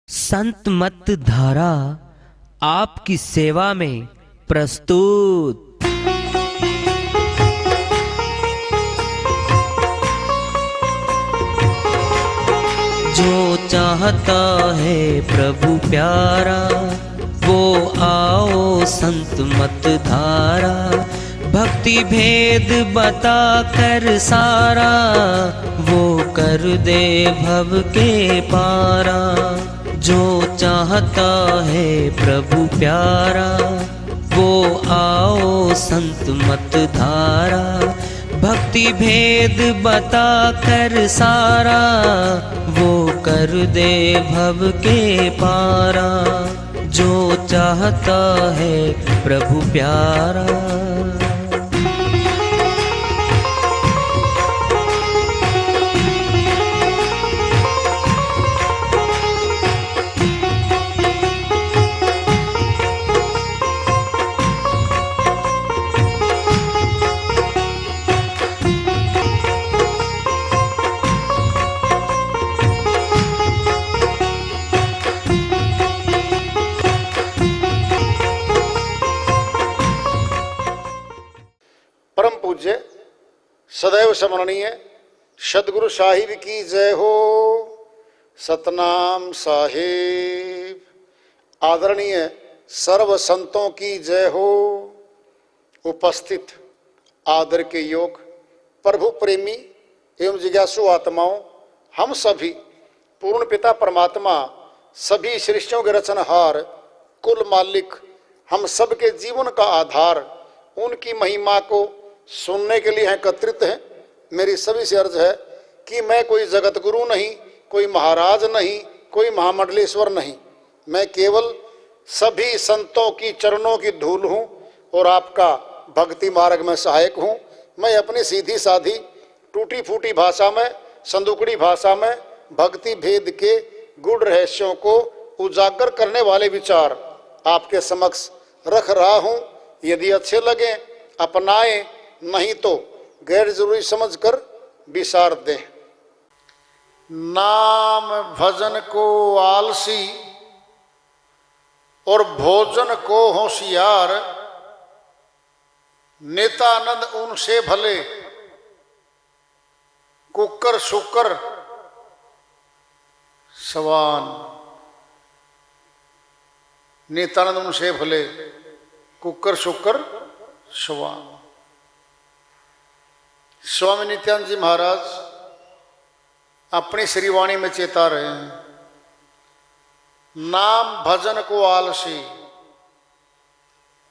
संत मत धारा आपकी सेवा में प्रस्तुत। जो चाहता है प्रभु प्यारा वो आओ संत मत धारा। भक्ति भेद बता कर सारा वो कर दे भव के पारा। जो चाहता है प्रभु प्यारा वो आओ संत मत धारा। भक्ति भेद बता कर सारा वो कर दे भव के पारा। जो चाहता है प्रभु प्यारा। परम पूज्य सदैव स्मरणीय सदगुरु साहिब की जय हो। सतनाम साहिब। आदरणीय सर्व संतों की जय हो। उपस्थित आदर के योग प्रभु प्रेमी एवं जिज्ञासु आत्माओं, हम सभी पूर्ण पिता परमात्मा सभी सृष्टियों के रचनहार कुल मालिक हम सबके जीवन का आधार उनकी महिमा को सुनने के लिए एकत्रित हैं। मेरी सभी से अर्ज है कि मैं कोई जगत गुरु नहीं, कोई महाराज नहीं, कोई महामंडलेश्वर नहीं। मैं केवल सभी संतों की चरणों की धूल हूँ और आपका भक्ति मार्ग में सहायक हूँ। मैं अपनी सीधी साधी टूटी फूटी भाषा में, संदुकड़ी भाषा में भक्ति भेद के गूढ़ रहस्यों को उजागर करने वाले विचार आपके समक्ष रख रहा हूँ। यदि अच्छे लगे अपनाएं, नहीं तो गैर जरूरी समझकर विसार दें। नाम भजन को आलसी और भोजन को होशियार। नेतानंद उनसे भले कुकर शुकर सवान। नेतानंद उनसे भले कुकर शुकर सवान। स्वामी नित्यानंद जी महाराज अपनी श्रीवाणी में चेता रहे हैं, नाम भजन को आलसी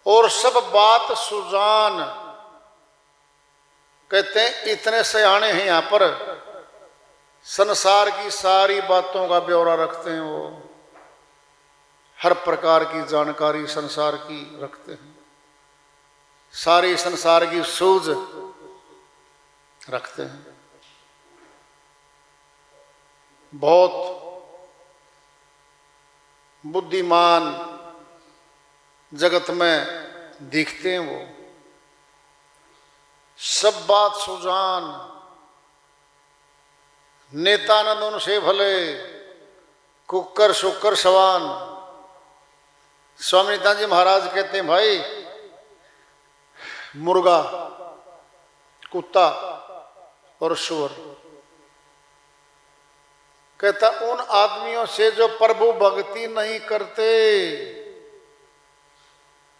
और सब बात सुजान। कहते हैं इतने सयाने हैं यहाँ पर, संसार की सारी बातों का ब्यौरा रखते हैं। वो हर प्रकार की जानकारी संसार की रखते हैं, सारी संसार की सूझ रखते हैं। बहुत बुद्धिमान जगत में दिखते हैं वो। सब बात सुजान। नेतानंद उनसे भले कुकर शुकर सवान। स्वामी नित्यानंद जी महाराज कहते हैं, भाई मुर्गा, कुत्ता और सुअर, कहता उन आदमियों से जो प्रभु भक्ति नहीं करते,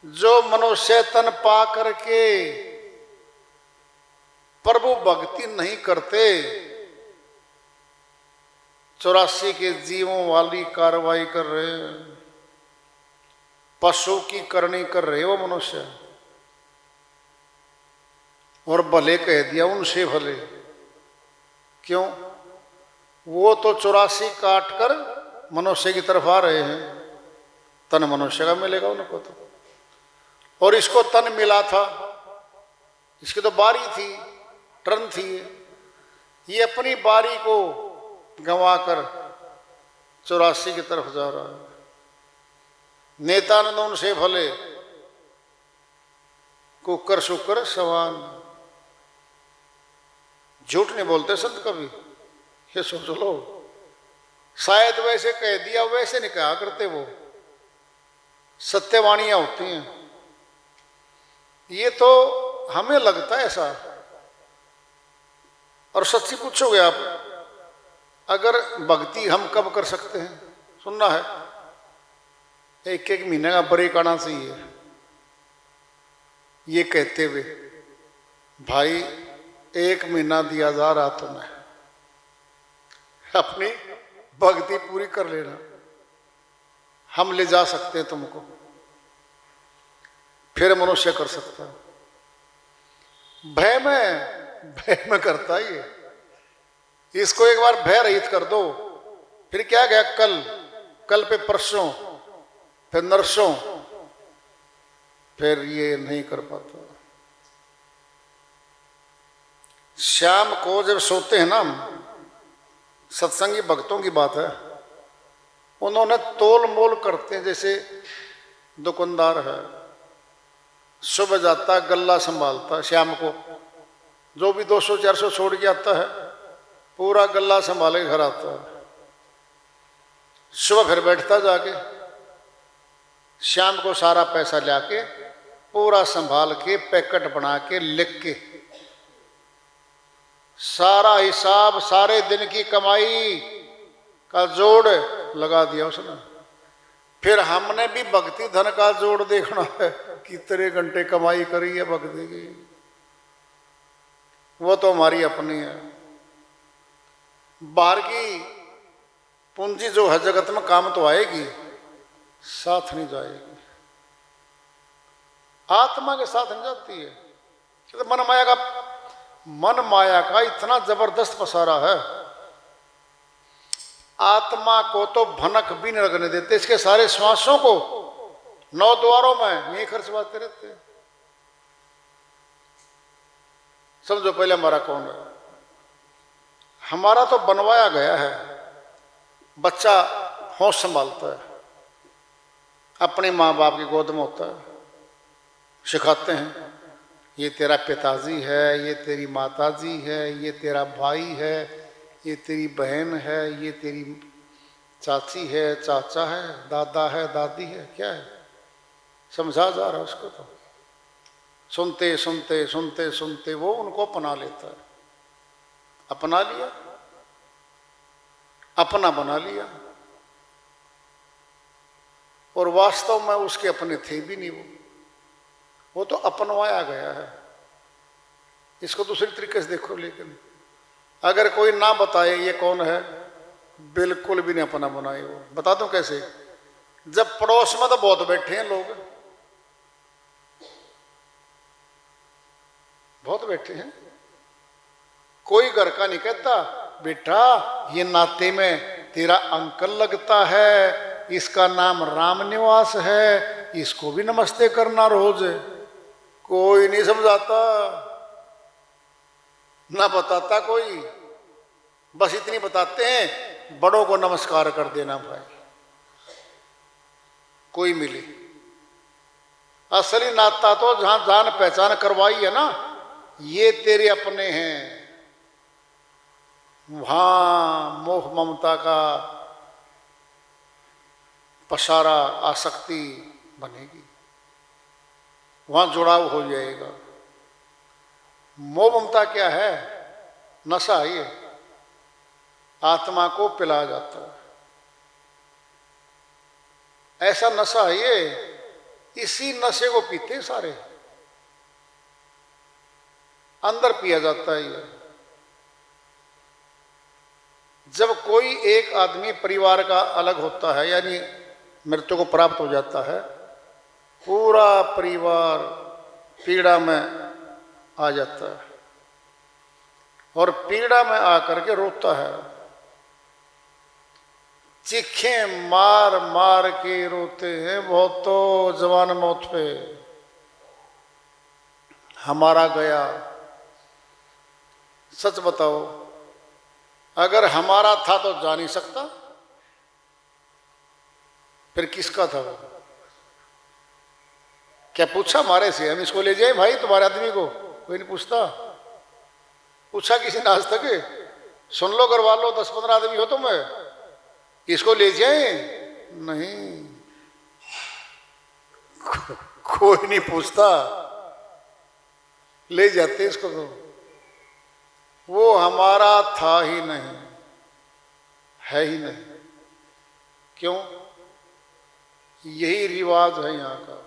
जो मनुष्य तन पा करके प्रभु भक्ति नहीं करते, 84 के जीवों वाली कार्रवाई कर रहे हैं, पशु की करनी कर रहे वो मनुष्य। और भले कह दिया उनसे भले, क्यों? वो तो 84 काट कर मनुष्य की तरफ आ रहे हैं, तन मनुष्य का मिलेगा उनको तो। और इसको तन मिला था, इसकी तो बारी थी, टर्न थी। ये अपनी बारी को गंवाकर 84 की तरफ जा रहा है। नेतानंद उनसे भले कुकर शुकर सवान। झूठ नहीं बोलते संत कभी, ये सोच लो। शायद वैसे कह दिया, वैसे नहीं कहा करते, वो सत्यवाणियां होती हैं। ये तो हमें लगता है ऐसा, और सच्ची पूछोगे आप, अगर भक्ति हम कब कर सकते हैं? सुनना है, एक एक महीने का ब्रेक आना चाहिए, ये कहते हुए भाई 1 महीना दिया जा रहा तुम्हें, अपनी भक्ति पूरी कर लेना, हम ले जा सकते हैं तुमको, फिर मनुष्य कर सकता है। भय में करता ही है। इसको एक बार भय रहित कर दो, फिर क्या गया, कल पे परसों, फिर नरसों, फिर ये नहीं कर पाता। शाम को जब सोते हैं ना, सत्संगी भक्तों की बात है, उन्होंने तोल मोल करते हैं। जैसे दुकानदार है, सुबह जाता गल्ला संभालता, शाम को जो भी 200-400 छोड़ के आता है, पूरा गल्ला संभाल के घर आता है। सुबह फिर बैठता जाके, शाम को सारा पैसा लाके पूरा संभाल के पैकेट बना के लिख के सारा हिसाब, सारे दिन की कमाई का जोड़ लगा दिया उसने। फिर हमने भी भक्ति धन का जोड़ देखना है, कितने घंटे कमाई करी है भक्ति की, वो तो हमारी अपनी है। बाहर की पूंजी जो है जगत में काम तो आएगी, साथ नहीं जाएगी, आत्मा के साथ नहीं जाती है। तो मन माया का इतना जबरदस्त पसारा है, आत्मा को तो भनक भी नहीं लगने देते। इसके सारे श्वासों को 9 द्वारों में यही खर्चवाते रहते हैं। समझो पहले हमारा कौन है? हमारा तो बनवाया गया है। बच्चा होश संभालता है, अपने माँ बाप की गोद में होता है, सिखाते हैं ये तेरा पिताजी है, ये तेरी माताजी है, ये तेरा भाई है, ये तेरी बहन है, ये तेरी चाची है, चाचा है, दादा है, दादी है, क्या है, समझा जा रहा है उसको। तो सुनते सुनते सुनते सुनते वो उनको अपना लेता है, अपना लिया, अपना बना लिया, और वास्तव में उसके अपने थे भी नहीं वो तो अपनवाया गया है। इसको दूसरी तरीके से देखो, लेकिन अगर कोई ना बताए ये कौन है, बिल्कुल भी नहीं अपना बनाए। वो बता दूं कैसे? जब पड़ोस में तो बहुत बैठे हैं लोग, बहुत बैठे हैं, कोई घर का नहीं कहता बेटा ये नाते में तेरा अंकल लगता है, इसका नाम राम निवास है, इसको भी नमस्ते करना रोज। कोई नहीं समझाता, ना बताता कोई, बस इतनी बताते हैं बड़ों को नमस्कार कर देना भाई, कोई मिले। असली नाता तो जहां जान पहचान करवाई है ना, ये तेरे अपने हैं, वहां मोह ममता का पसारा, आसक्ति बनेगी, वहां जुड़ाव हो जाएगा। मोह ममता क्या है? नशा है, ये आत्मा को पिला जाता है, ऐसा नशा है ये। इसी नशे को पीते सारे, अंदर पिया जाता है ये। जब कोई एक आदमी परिवार का अलग होता है, यानी मृत्यु को प्राप्त हो जाता है, पूरा परिवार पीड़ा में आ जाता है और पीड़ा में आकर के रोता है, चीखें मार मार के रोते हैं। बहुत तो जवान मौत पे हमारा गया। सच बताओ, अगर हमारा था तो जा नहीं सकता, फिर किसका था वो? क्या पूछा हमारे से हम इसको ले जाए भाई तुम्हारे आदमी को? कोई नहीं पूछता। पूछा किसी ने आज तक? सुन लो, करवा लो, 10-15 आदमी हो तुम्हें, इसको ले जाए? नहीं, कोई नहीं पूछता, ले जाते इसको तो। वो हमारा था ही नहीं, है ही नहीं। क्यों? यही रिवाज है यहाँ का।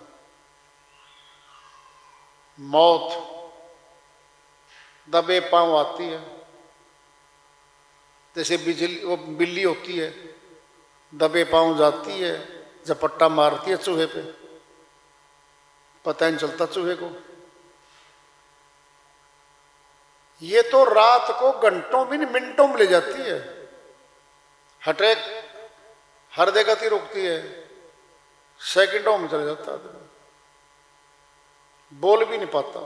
मौत दबे पांव आती है, जैसे बिजली वो बिल्ली होती है, दबे पांव जाती है, झपट्टा मारती है चूहे पे, पता ही नहीं चलता चूहे को। ये तो रात को घंटों में नहीं मिनटों में ले जाती है। अटैक हृदय गति रोकती है, सेकंडों में चले जाता है, बोल भी नहीं पाता।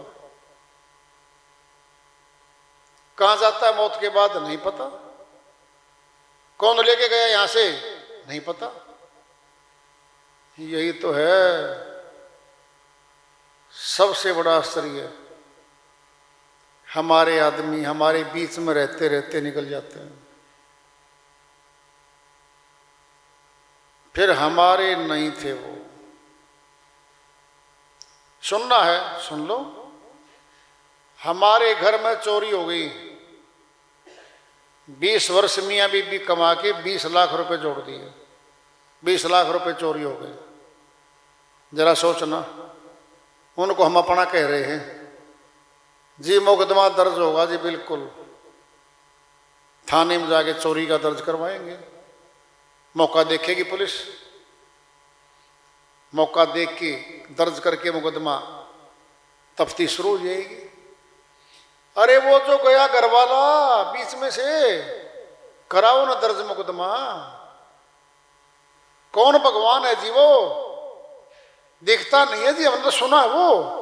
कहां जाता है मौत के बाद नहीं पता, कौन लेके गया यहां से नहीं पता। यही तो है सबसे बड़ा आश्चर्य। हमारे आदमी हमारे बीच में रहते रहते निकल जाते हैं, फिर हमारे नहीं थे वो। सुनना है सुन लो। हमारे घर में चोरी हो गई, 20 वर्ष मियाँ बीबी कमा के 20 लाख रुपए जोड़ दिए, 20 लाख रुपए चोरी हो गए। जरा सोचना, उनको हम अपना कह रहे हैं जी, मुकदमा दर्ज होगा जी, बिल्कुल थाने में जाके चोरी का दर्ज करवाएंगे। मौका देखेगी पुलिस, मौका देख के दर्ज करके मुकदमा तफ्तीश शुरू हो जाएगी। अरे वो जो गया घर वाला बीच में से, कराओ ना दर्ज मुकदमा। कौन भगवान है जी वो? दिखता नहीं है जी, हमने तो सुना है वो।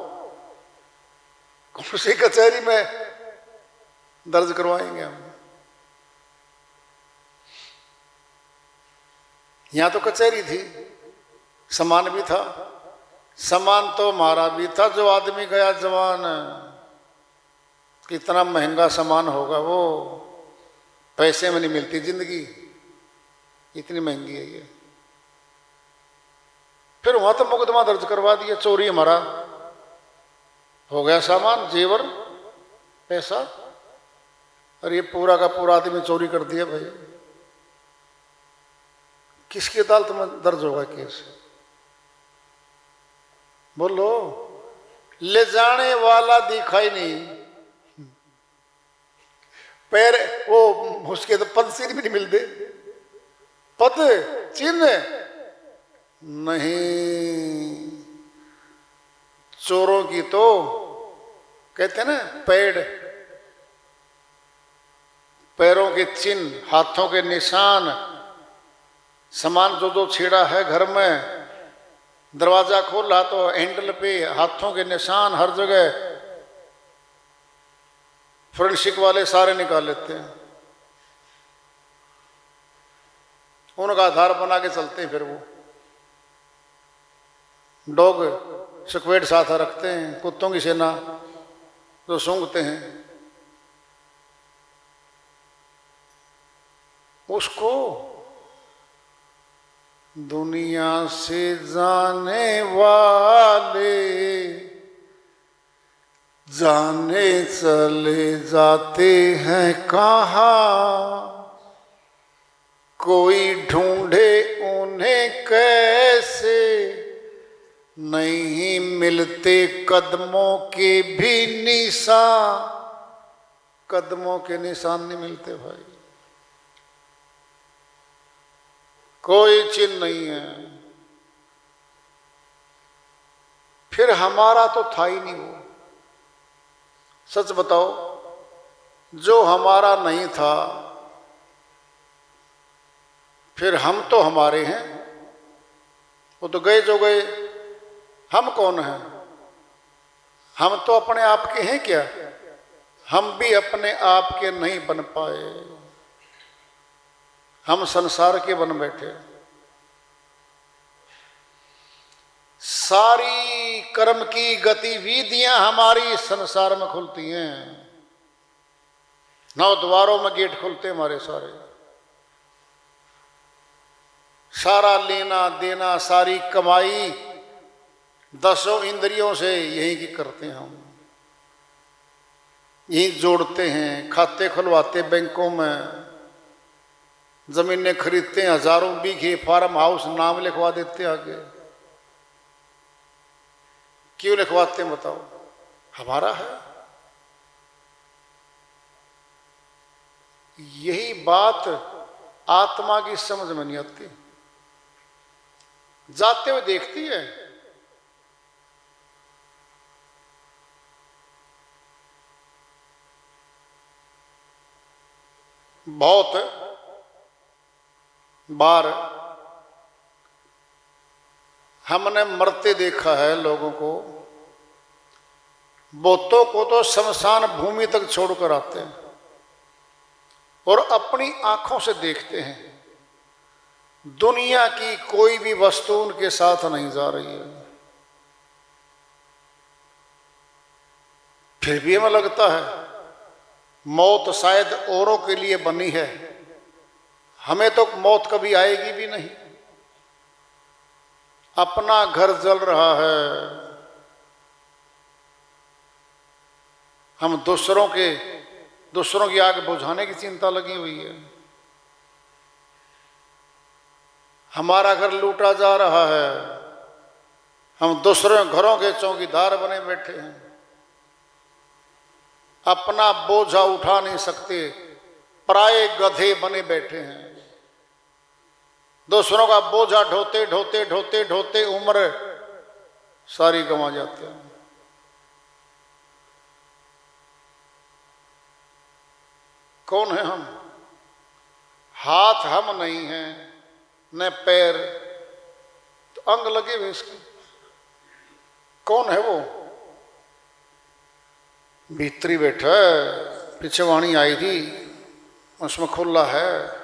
कौन सी कचहरी में दर्ज करवाएंगे हम? यहां तो कचहरी थी, सामान भी था, सामान तो हमारा भी था। जो आदमी गया जवान, कितना महंगा सामान होगा वो, पैसे में नहीं मिलती जिंदगी, इतनी महंगी है ये। फिर वहां तो मुकदमा दर्ज करवा दिया, चोरी हमारा हो गया, सामान जेवर पैसा, और ये पूरा का पूरा आदमी चोरी कर दिया। भाई किसकी अदालत में दर्ज होगा केस? बोलो। ले जाने वाला दिखाई नहीं, पैर वो उसके तो पद सिर भी नहीं मिलते, पद चिन्ह नहीं। चोरों की तो कहते हैं ना पैरों के चिन्ह, हाथों के निशान, सामान जो जो छेड़ा है घर में, दरवाजा खोल रहा तो हैंडल पे हाथों के निशान, हर जगह फोरेंसिक वाले सारे निकाल लेते हैं, उनका आधार बना के चलते हैं। फिर वो डॉग स्क्वेड साथ रखते हैं, कुत्तों की सेना जो सूंघते हैं, उसको दुनिया से जाने वाले जाने चले जाते हैं कहाँ, कोई ढूंढे उन्हें कैसे, नहीं मिलते कदमों के भी निशान। कदमों के निशान नहीं मिलते भाई, कोई चिन्ह नहीं है। फिर हमारा तो था ही नहीं वो। सच बताओ, जो हमारा नहीं था, फिर हम तो हमारे हैं, वो तो गए जो गए। हम कौन हैं? हम तो अपने आप के हैं क्या? हम भी अपने आप के नहीं बन पाए, हम संसार के बन बैठे। सारी कर्म की गतिविधियां हमारी संसार में खुलती हैं, 9 द्वारों में गेट खुलते हमारे सारे। सारा लेना देना, सारी कमाई 10 इंद्रियों से यही की करते हैं हम, यही जोड़ते हैं, खाते खुलवाते बैंकों में, जमीनें खरीदते हैं, हजारों बीघे फार्म हाउस नाम लिखवा देते आगे। क्यों लिखवाते हैं बताओ? हमारा है। यही बात आत्मा की समझ में नहीं आती, जाते हुए देखती है। बहुत बार हमने मरते देखा है लोगों को, बहुतों को तो शमशान भूमि तक छोड़कर आते हैं और अपनी आंखों से देखते हैं दुनिया की कोई भी वस्तु उनके साथ नहीं जा रही है। फिर भी हमें लगता है मौत शायद औरों के लिए बनी है, हमें तो मौत कभी आएगी भी नहीं। अपना घर जल रहा है, हम दूसरों की आग बुझाने की चिंता लगी हुई है। हमारा घर लूटा जा रहा है, हम दूसरों घरों के चौकीदार बने बैठे हैं। अपना बोझा उठा नहीं सकते, पराये गधे बने बैठे हैं। दूसरों का बोझा ढोते ढोते ढोते ढोते उम्र सारी गंवा जाते हैं। कौन है हम? हाथ हम नहीं हैं, न पैर, तो अंग लगे हुए इसके। कौन है वो? भीतरी बैठा है, पीछे वाणी आई थी उसमें खुला है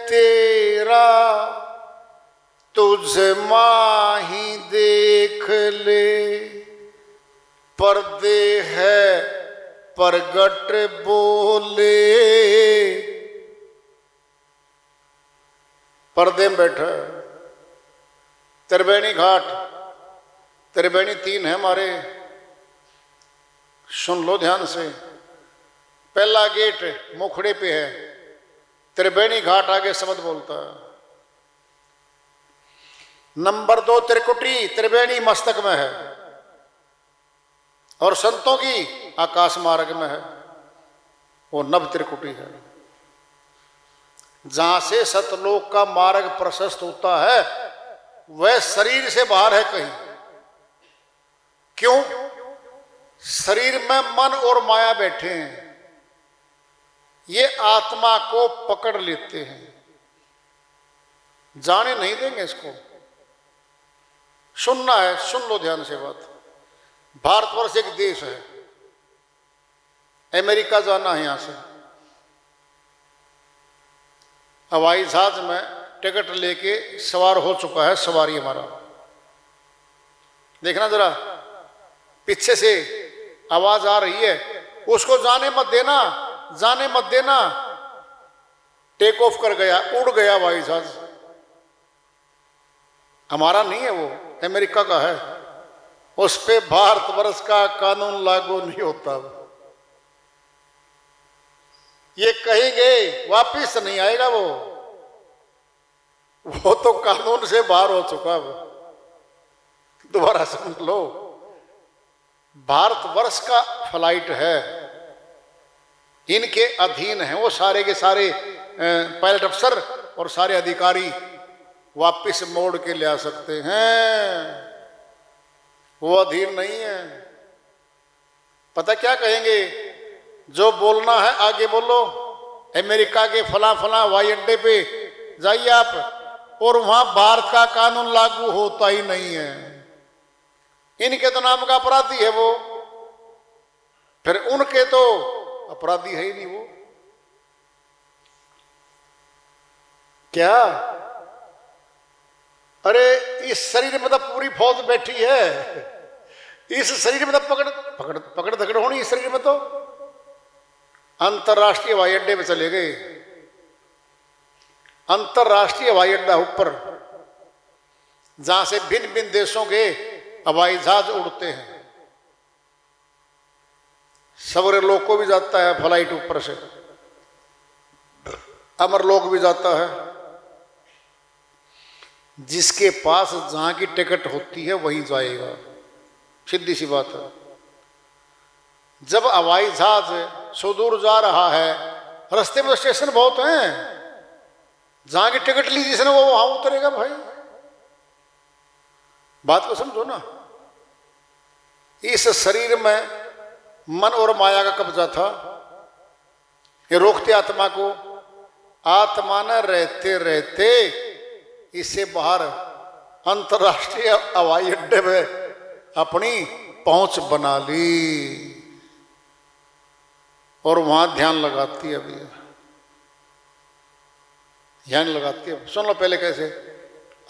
तेरा तुझ माही देख ले, पर्दे है प्रगट बोले। पर्दे में बैठा है त्रिवेणी घाट, त्रिवेणी 3 है हमारे, सुन लो ध्यान से। पहला गेट मुखड़े पे है, त्रिवेणी घाट आगे शब्द बोलता है। नंबर 2 त्रिकुटी, त्रिवेणी मस्तक में है, और संतों की आकाश मार्ग में है, वो नव त्रिकुटी है। जहां से सतलोक का मार्ग प्रशस्त होता है वह शरीर से बाहर है कहीं। क्यों? शरीर में मन और माया बैठे हैं, ये आत्मा को पकड़ लेते हैं, जाने नहीं देंगे इसको। सुनना है, सुन लो ध्यान से बात। भारतवर्ष एक देश है, अमेरिका जाना है, यहां से हवाई जहाज में टिकट लेके सवार हो चुका है सवारी हमारा। देखना जरा, पीछे से आवाज आ रही है, उसको जाने मत देना, जाने मत देना। टेक ऑफ कर गया, उड़ गया हवाई जहाज। हमारा नहीं है वो, अमेरिका का है। उस पे भारतवर्ष का कानून लागू नहीं होता। ये कहेंगे वापिस नहीं आएगा वो तो कानून से बाहर हो चुका। दोबारा समझ लो, भारतवर्ष का फ्लाइट है, इनके अधीन है वो सारे के सारे पायलट अफसर और सारे अधिकारी वापिस मोड़ के ले आ सकते हैं, वो अधीन नहीं है। पता क्या कहेंगे? जो बोलना है आगे बोलो। अमेरिका के फला फला हवाई अड्डे पे जाइए आप, और वहां भारत का कानून लागू होता ही नहीं है। इनके तो नाम का अपराधी है वो, फिर उनके तो अपराधी है ही नहीं वो। क्या? अरे इस शरीर में तो पूरी फौज बैठी है, इस शरीर में तो पकड़ धकड़ होनी इस शरीर में। तो अंतरराष्ट्रीय हवाई अड्डे पे चले गए, अंतरराष्ट्रीय हवाई अड्डा ऊपर, जहां से भिन्न भिन्न देशों के हवाई जहाज उड़ते हैं। सवरे लोग को भी जाता है फ्लाइट ऊपर से, अमर लोग भी जाता है। जिसके पास जहां की टिकट होती है वहीं जाएगा, सीधी सी बात है। जब हवाई जहाज सुदूर जा रहा है, रास्ते में स्टेशन बहुत हैं, जहां की टिकट ली जिसने वो वहां उतरेगा भाई। बात को समझो ना। इस शरीर में मन और माया का कब्जा था, ये रोकते आत्मा को। आत्मा न रहते रहते इससे बाहर अंतरराष्ट्रीय हवाई अड्डे में अपनी पहुंच बना ली और वहां ध्यान लगाती है। अभी ध्यान लगाती है। सुन लो पहले कैसे।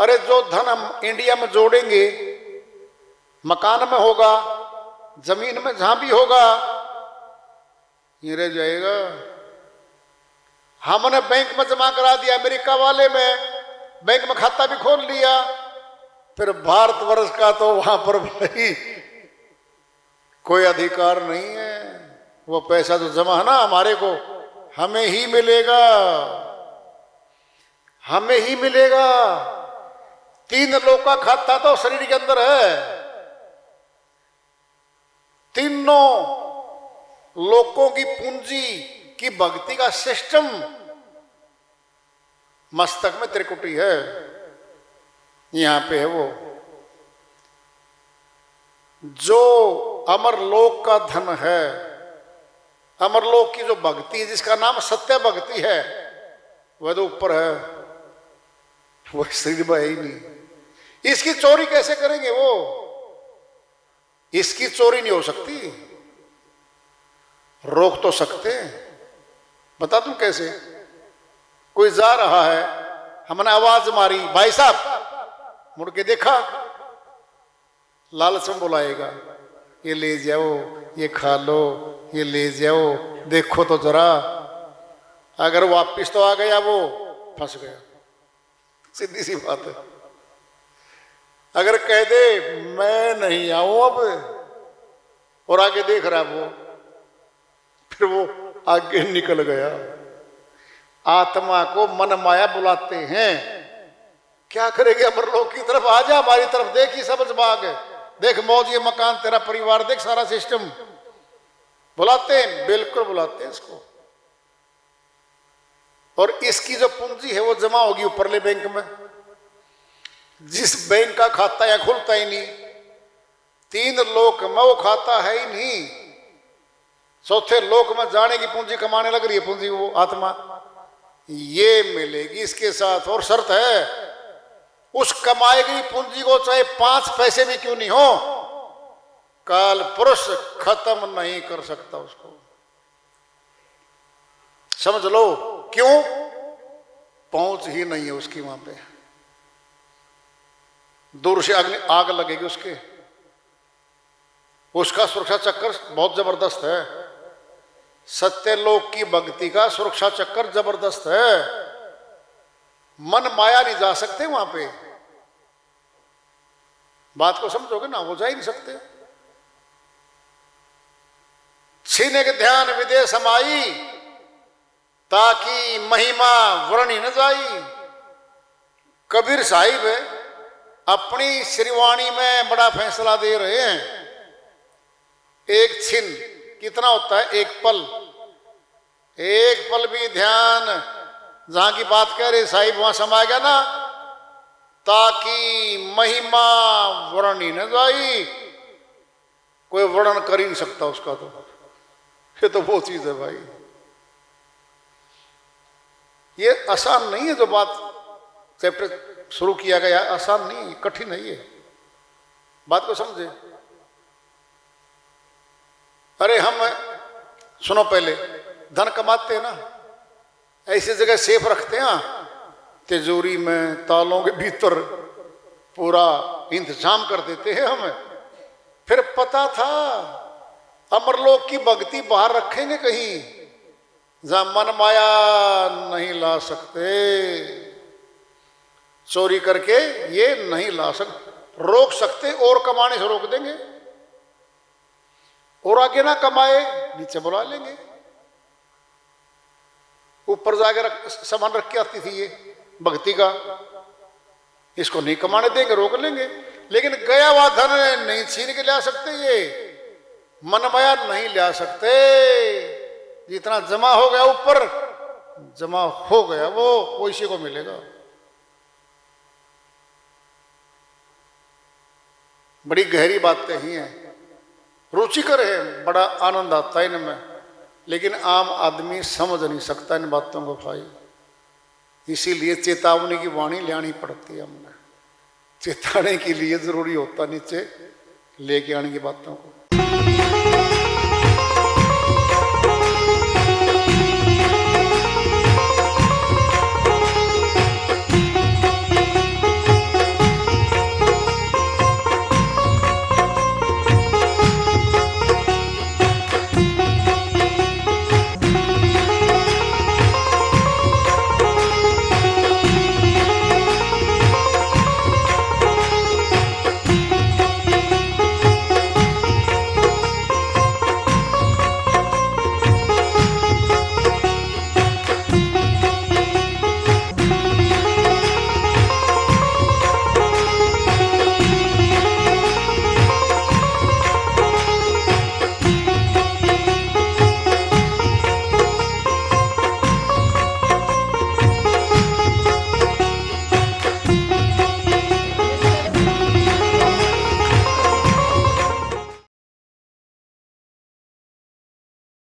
अरे जो धन हम इंडिया में जोड़ेंगे, मकान में होगा, जमीन में जहां भी होगा, ये रह जाएगा। हमने बैंक में जमा करा दिया, अमेरिका वाले में बैंक में खाता भी खोल लिया, फिर भारतवर्ष का तो वहां पर भाई कोई अधिकार नहीं है। वो पैसा जो जमा है ना हमारे को, हमें ही मिलेगा, हमें ही मिलेगा। 3 लोग का खाता तो शरीर के अंदर है, तीनों लोगों की पूंजी की भक्ति का सिस्टम मस्तक में त्रिकुटी है, यहां पे है वो। जो अमरलोक का धन है, अमरलोक की जो भक्ति है, जिसका नाम सत्य भक्ति है, वह तो ऊपर है, वो शरीर में है ही नहीं। इसकी चोरी कैसे करेंगे वो? इसकी चोरी नहीं हो सकती, रोक तो सकते हैं। बता दूं कैसे? कोई जा रहा है, हमने आवाज मारी, भाई साहब, मुड़ के देखा, लालच में बुलाएगा, ये ले जाओ, ये खा लो, ये ले जाओ, देखो तो जरा। अगर वापिस तो आ गया, वो फंस गया, सीधी सी बात है। अगर कह दे मैं नहीं आऊं अब, और आगे देख रहा वो, फिर वो आगे निकल गया। आत्मा को मन माया बुलाते हैं। क्या करेंगे? अमरलोक की तरफ आ जा, हमारी तरफ देख, ही समझ भाग, देख मौज, ये मकान, तेरा परिवार, देख सारा सिस्टम। बुलाते हैं, बिल्कुल बुलाते हैं इसको। और इसकी जो पूंजी है वो जमा होगी ऊपरले बैंक में। जिस बैंक का खाता या खुलता ही नहीं, 3 लोक में वो खाता है ही नहीं, चौथे लोक में जाने की पूंजी कमाने लग रही है, पूंजी वो आत्मा ये मिलेगी इसके साथ। और शर्त है, उस कमाई गई पूंजी को चाहे 5 पैसे भी क्यों नहीं हो, काल पुरुष खत्म नहीं कर सकता उसको। समझ लो क्यों? पहुंच ही नहीं है उसकी वहां पे। दूर से आग लगेगी उसके। उसका सुरक्षा चक्कर बहुत जबरदस्त है। सत्य लोक की भक्ति का सुरक्षा चक्कर जबरदस्त है। मन माया नहीं जा सकते वहां पे। बात को समझोगे ना, वो जा ही नहीं सकते। छीने के ध्यान विदेश समाई, ताकि महिमा वर्णी न जाई। कबीर साहिब अपनी श्रीवाणी में बड़ा फैसला दे रहे हैं। एक छिन कितना होता है? एक पल। एक पल भी ध्यान जहां की बात कह रहे साहिब, वहां समा गया ना, ताकि महिमा वर्णी न जाई। कोई वर्णन कर ही नहीं सकता उसका। तो ये तो वो चीज है भाई। ये आसान नहीं है जो बात चैप्टर शुरू किया गया, आसान नहीं, कठिन है ये। बात को समझे। अरे हम सुनो, पहले धन कमाते हैं ना, ऐसी जगह सेफ रखते हैं, तिजोरी में तालों के भीतर पूरा इंतजाम कर देते हैं हमें। फिर पता था अमरलोक की भक्ति बाहर रखेंगे कहीं, जहां मन माया नहीं ला सकते। चोरी करके ये नहीं ला सकते, रोक सकते और कमाने से रोक देंगे, और आगे ना कमाए नीचे बुला लेंगे। ऊपर जाके सामान रख के आती थी ये भक्ति का, इसको नहीं कमाने देंगे, रोक लेंगे। लेकिन गया हुआ धन नहीं छीन के ला सकते, ये मनमाया नहीं ला सकते। जितना जमा हो गया ऊपर, जमा हो गया वो इसी को मिलेगा। बड़ी गहरी बातें ही हैं, रुचिकर है, बड़ा आनंद आता है इनमें, लेकिन आम आदमी समझ नहीं सकता इन बातों को भाई। इसीलिए चेतावनी की वाणी लानी पड़ती है, हमने चेताने के लिए जरूरी होता नीचे लेके आने की बातों को।